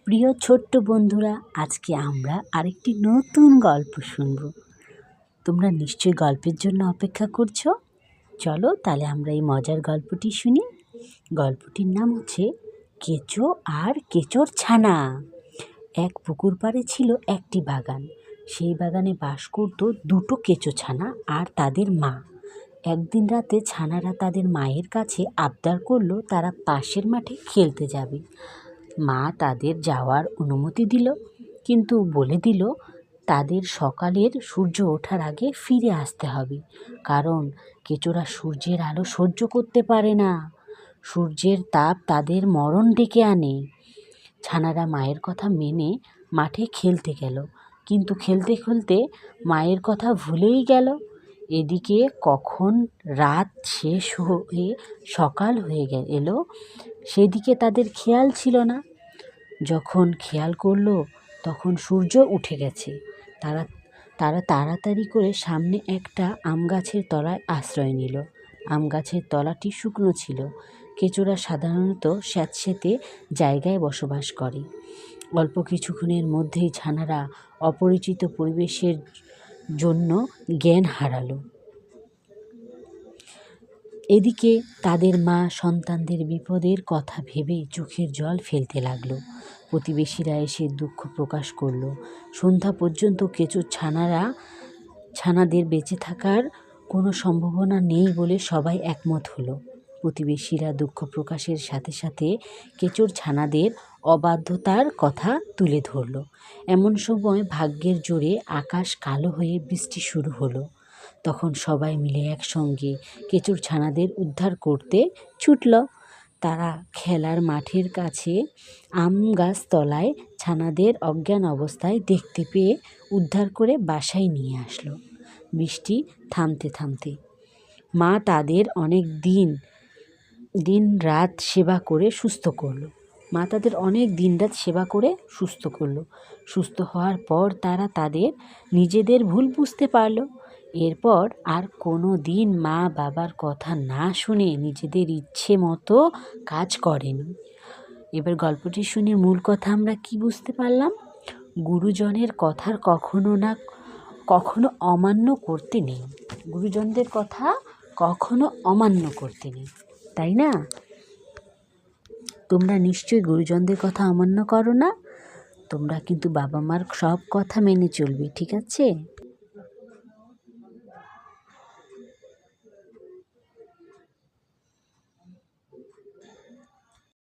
প্রিয় ছোট্ট বন্ধুরা, আজকে আমরা আরেকটি নতুন গল্প শুনব। তোমরা নিশ্চয়ই গল্পের জন্য অপেক্ষা করছো। চলো তাহলে আমরা এই মজার গল্পটি শুনি। গল্পটির নাম হচ্ছে কেঁচো আর কেঁচোর ছানা। এক পুকুর পাড়ে ছিল একটি বাগান। সেই বাগানে বাস করত দুটো কেঁচো ছানা আর তাদের মা। একদিন রাতে ছানারা তাদের মায়ের কাছে আবদার করলো তারা পাশের মাঠে খেলতে যাবে। মা তাদের যাওয়ার অনুমতি দিল, কিন্তু বলে দিল তাদের সকালের সূর্য ওঠার আগে ফিরে আসতে হবে, কারণ কেঁচোরা সূর্যের আলো সহ্য করতে পারে না। সূর্যের তাপ তাদের মরণ ডেকে আনে। ছানারা মায়ের কথা মেনে মাঠে খেলতে গেল, কিন্তু খেলতে খেলতে মায়ের কথা ভুলেই গেল। এদিকে কখন রাত শেষ হয়ে সকাল হয়ে এলো সেদিকে তাদের খেয়াল ছিল না। যখন খেয়াল করলো তখন সূর্য উঠে গেছে। তারা তারা তাড়াতাড়ি করে সামনে একটা আম গাছের তলায় আশ্রয় নিল। আম গাছের তলাটি শুকনো ছিল। কেঁচোরা সাধারণত স্যাঁতসেঁতে জায়গায় বসবাস করে। অল্প কিছুক্ষণের মধ্যেই ছানারা অপরিচিত পরিবেশের জন্য জ্ঞান হারালো। এদিকে তাদের মা সন্তানদের বিপদের কথা ভেবে চোখের জল ফেলতে লাগলো। প্রতিবেশীরা এসে দুঃখ প্রকাশ করলো। সন্ধ্যা পর্যন্ত কেঁচোর ছানাদের বেঁচে থাকার কোনো সম্ভাবনা নেই বলে সবাই একমত হলো। প্রতিবেশীরা দুঃখ প্রকাশের সাথে সাথে কেঁচোর ছানাদের অবাধ্যতার কথা তুলে ধরল। এমন সময় ভাগ্যের জোরে আকাশ কালো হয়ে বৃষ্টি শুরু হলো। তখন সবাই মিলে একসঙ্গে কেঁচোর ছানাদের উদ্ধার করতে ছুটল। তারা খেলার মাঠের কাছে আম গাছ তলায় ছানাদের অজ্ঞান অবস্থায় দেখতে পেয়ে উদ্ধার করে বাসায় নিয়ে আসলো। বৃষ্টি থামতে থামতে মা তাদের অনেক দিন রাত সেবা করে সুস্থ করলো। সুস্থ হওয়ার পর তারা তাদের নিজেদের ভুল বুঝতে পারলো। এরপর আর কোনো দিন মা বাবার কথা না শুনে নিজেদের ইচ্ছে মতো কাজ করেনি। এবার গল্পটি শুনে মূল কথা আমরা কি বুঝতে পারলাম? গুরুজনের কথার কখনো অমান্য করতে নেই। গুরুজনদের কথা কখনো অমান্য করতে নেই, তাই না? তোমরা নিশ্চয়ই গুরুজনদের কথা অমান্য করো না। তোমরা কিন্তু বাবা মার সব কথা মেনে চলবে, ঠিক আছে?